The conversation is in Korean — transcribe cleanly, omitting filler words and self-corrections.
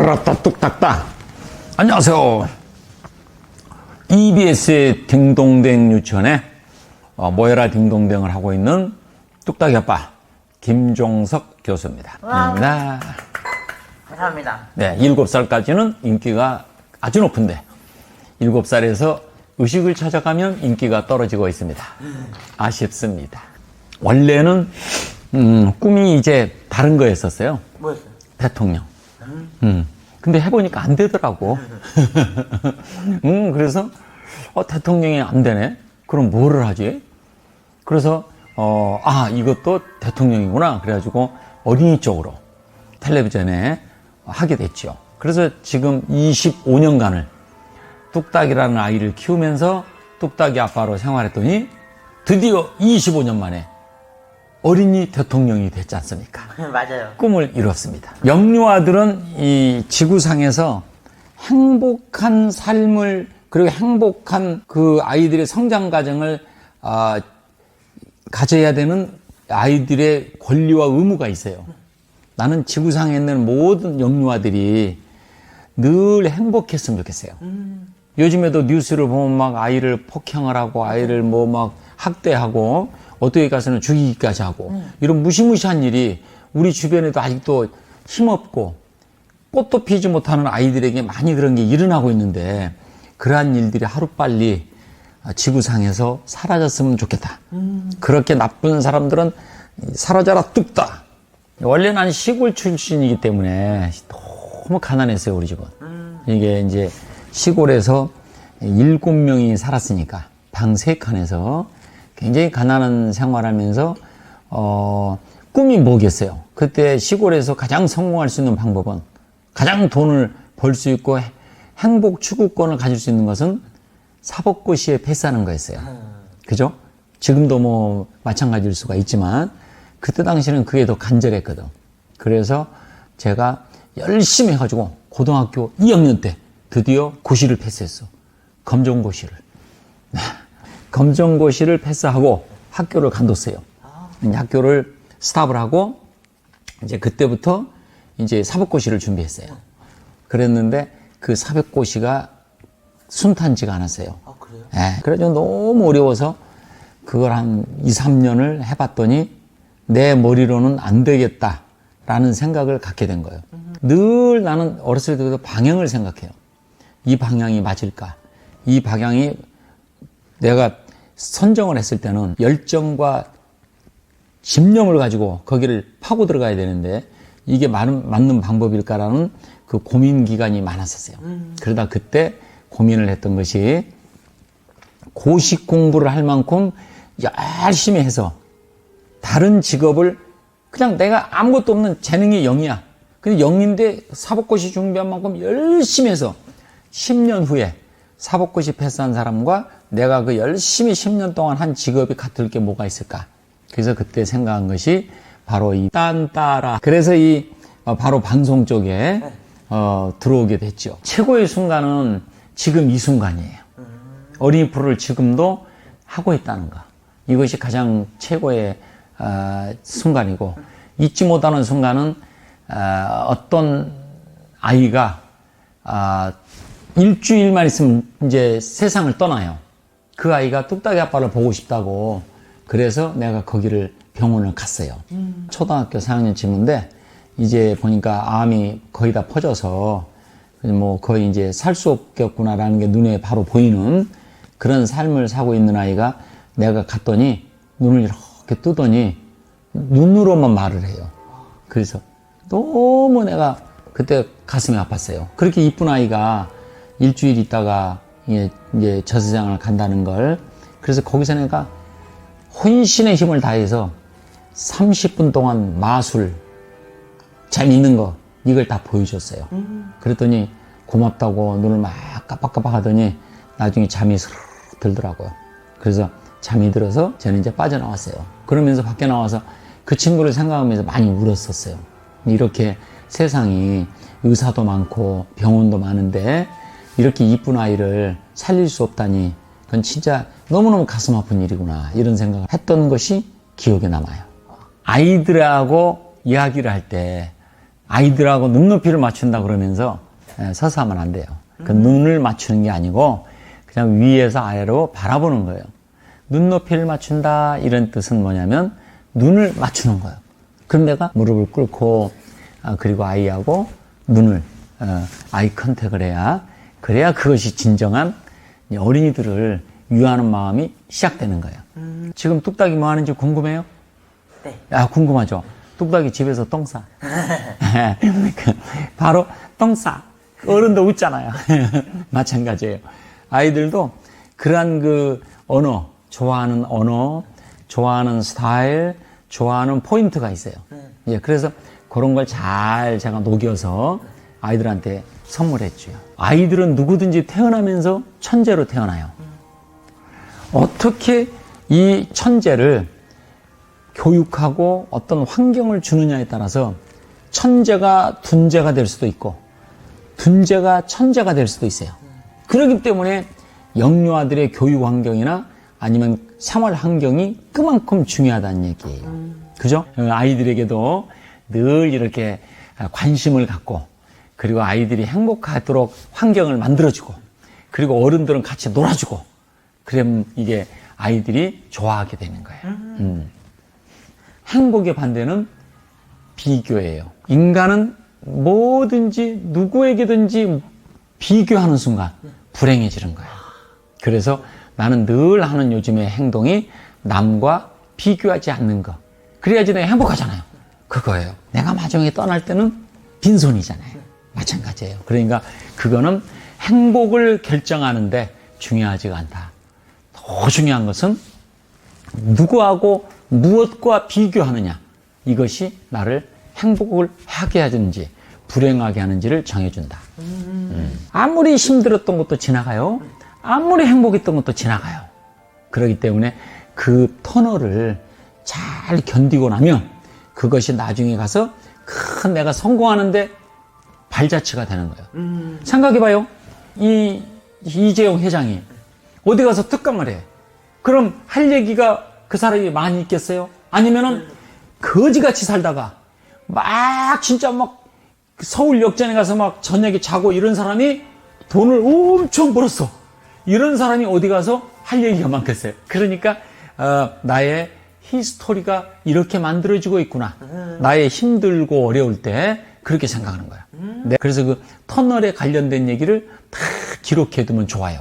따라따 뚝딱딱. 안녕하세요. EBS의 딩동댕 유치원에 모여라 딩동댕을 하고 있는 뚝딱이 아빠 김종석 교수입니다. 감사합니다. 네, 7살까지는 인기가 아주 높은데 7살에서 의식을 찾아가면 인기가 떨어지고 있습니다. 아쉽습니다. 원래는 꿈이 이제 다른 거였었어요. 뭐였어요? 대통령. 근데 해보니까 안 되더라고. 그래서 대통령이 안 되네. 그럼 뭐를 하지? 그래서 이것도 대통령이구나. 그래가지고 어린이 쪽으로 텔레비전에 하게 됐죠. 그래서 지금 25년간을 뚝딱이라는 아이를 키우면서 뚝딱이 아빠로 생활했더니 드디어 25년 만에 어린이 대통령이 됐지 않습니까? 맞아요. 꿈을 이뤘습니다. 영유아들은 이 지구상에서 행복한 삶을, 그리고 행복한 그 아이들의 성장 과정을 가져야 되는 아이들의 권리와 의무가 있어요. 나는 지구상에 있는 모든 영유아들이 늘 행복했으면 좋겠어요. 요즘에도 뉴스를 보면 막 아이를 폭행을 하고 아이를 뭐 막 학대하고 어떻게 가서는 죽이기까지 하고 이런 무시무시한 일이 우리 주변에도 아직도 힘없고 꽃도 피지 못하는 아이들에게 많이 그런 게 일어나고 있는데, 그러한 일들이 하루빨리 지구상에서 사라졌으면 좋겠다. 그렇게 나쁜 사람들은 사라져라 뚝딱. 원래 난 시골 출신이기 때문에 너무 가난했어요, 우리 집은. 이게 이제 시골에서 7명이 살았으니까 방 3칸에서 굉장히 가난한 생활하면서 꿈이 뭐겠어요? 그때 시골에서 가장 성공할 수 있는 방법은, 가장 돈을 벌 수 있고 행복 추구권을 가질 수 있는 것은 사법고시에 패스하는 거였어요. 그죠? 지금도 뭐 마찬가지일 수가 있지만 그때 당시는 그게 더 간절했거든. 그래서 제가 열심히 해가지고 고등학교 2학년 때 드디어 고시를 패스했어. 검정고시를. 검정고시를 패스하고 학교를 간뒀어요. 학교를 스탑을 하고 이제 그때부터 이제 사법고시를 준비했어요. 그랬는데 그 사법고시가 순탄치가 않았어요. 아, 그래요? 네, 그래서 너무 어려워서 그걸 한 2, 3년을 해봤더니 내 머리로는 안 되겠다라는 생각을 갖게 된 거예요. 늘 나는 어렸을 때부터 방향을 생각해요. 이 방향이 맞을까? 이 방향이 내가 선정을 했을 때는 열정과 집념을 가지고 거기를 파고 들어가야 되는데 이게 맞는 방법일까라는 그 고민 기간이 많았었어요. 그러다 그때 고민을 했던 것이, 고시 공부를 할 만큼 열심히 해서 다른 직업을, 그냥 내가 아무것도 없는 재능이 0이야. 근데 0인데 사법고시 준비한 만큼 열심히 해서 10년 후에 사법고시 패스한 사람과 내가 그 열심히 10년 동안 한 직업이 같을 게 뭐가 있을까? 그래서 그때 생각한 것이 바로 이 딴따라. 그래서 바로 방송 쪽에 들어오게 됐죠. 최고의 순간은 지금 이 순간이에요. 어린이 프로를 지금도 하고 있다는 거. 이것이 가장 최고의 순간이고, 잊지 못하는 순간은 어떤 아이가 일주일만 있으면 이제 세상을 떠나요. 그 아이가 뚝딱이 아빠를 보고 싶다고, 그래서 내가 거기를 병원을 갔어요. 초등학교 4학년쯤인데 이제 보니까 암이 거의 다 퍼져서 뭐 거의 이제 살 수 없겠구나라는 게 눈에 바로 보이는 그런 삶을 사고 있는 아이가, 내가 갔더니 눈을 이렇게 뜨더니 눈으로만 말을 해요. 그래서 너무 내가 그때 가슴이 아팠어요. 그렇게 이쁜 아이가 일주일 있다가 이제 저 세상을 간다는 걸. 그래서 거기서 내가 혼신의 힘을 다해서 30분 동안 마술, 재미있는 거, 이걸 다 보여줬어요. 그랬더니 고맙다고 눈을 막 깜빡깜빡 하더니 나중에 잠이 스르르 들더라고요. 그래서 잠이 들어서 저는 이제 빠져나왔어요. 그러면서 밖에 나와서 그 친구를 생각하면서 많이 울었었어요. 이렇게 세상이 의사도 많고 병원도 많은데 이렇게 이쁜 아이를 살릴 수 없다니, 그건 진짜 너무너무 가슴 아픈 일이구나, 이런 생각을 했던 것이 기억에 남아요. 아이들하고 이야기를 할 때 아이들하고 눈높이를 맞춘다 그러면서 서서 하면 안 돼요. 그 눈을 맞추는 게 아니고 그냥 위에서 아래로 바라보는 거예요. 눈높이를 맞춘다 이런 뜻은 뭐냐면 눈을 맞추는 거예요. 그럼 내가 무릎을 꿇고 그리고 아이하고 눈을 아이 컨택을 그래야 그것이 진정한 어린이들을 위하는 마음이 시작되는 거예요. 지금 뚝딱이 뭐 하는지 궁금해요? 네. 궁금하죠? 뚝딱이 집에서 똥 싸. 바로 똥 싸. 어른도 웃잖아요. 마찬가지예요. 아이들도 그러한 그 언어, 좋아하는 스타일, 좋아하는 포인트가 있어요. 예, 그래서 그런 걸 잘 제가 녹여서 아이들한테 선물했죠. 아이들은 누구든지 태어나면서 천재로 태어나요. 어떻게 이 천재를 교육하고 어떤 환경을 주느냐에 따라서 천재가 둔재가 될 수도 있고 둔재가 천재가 될 수도 있어요. 그렇기 때문에 영유아들의 교육 환경이나 아니면 생활 환경이 그만큼 중요하다는 얘기예요. 그죠? 아이들에게도 늘 이렇게 관심을 갖고 그리고 아이들이 행복하도록 환경을 만들어주고 그리고 어른들은 같이 놀아주고 그러면 이게 아이들이 좋아하게 되는 거예요. 행복의 반대는 비교예요. 인간은 뭐든지 누구에게든지 비교하는 순간 불행해지는 거예요. 그래서 나는 늘 하는 요즘의 행동이 남과 비교하지 않는 거. 그래야지 내가 행복하잖아요. 그거예요. 내가 마중에 떠날 때는 빈손이잖아요. 마찬가지예요. 그러니까 그거는 행복을 결정하는데 중요하지가 않다. 더 중요한 것은 누구하고 무엇과 비교하느냐. 이것이 나를 행복을 하게 하든지 불행하게 하는지를 정해준다. 아무리 힘들었던 것도 지나가요. 아무리 행복했던 것도 지나가요. 그렇기 때문에 그 터널을 잘 견디고 나면 그것이 나중에 가서 큰 내가 성공하는데 발자취가 되는 거예요. 생각해봐요. 이재용 회장이 어디 가서 특강을 해. 그럼 할 얘기가 그 사람이 많이 있겠어요? 아니면은 거지같이 살다가 막 진짜 막 서울 역전에 가서 막 저녁에 자고 이런 사람이 돈을 엄청 벌었어. 이런 사람이 어디 가서 할 얘기가 많겠어요. 그러니까 나의 히스토리가 이렇게 만들어지고 있구나. 나의 힘들고 어려울 때 그렇게 생각하는 거야. 그래서 그 터널에 관련된 얘기를 다 기록해두면 좋아요.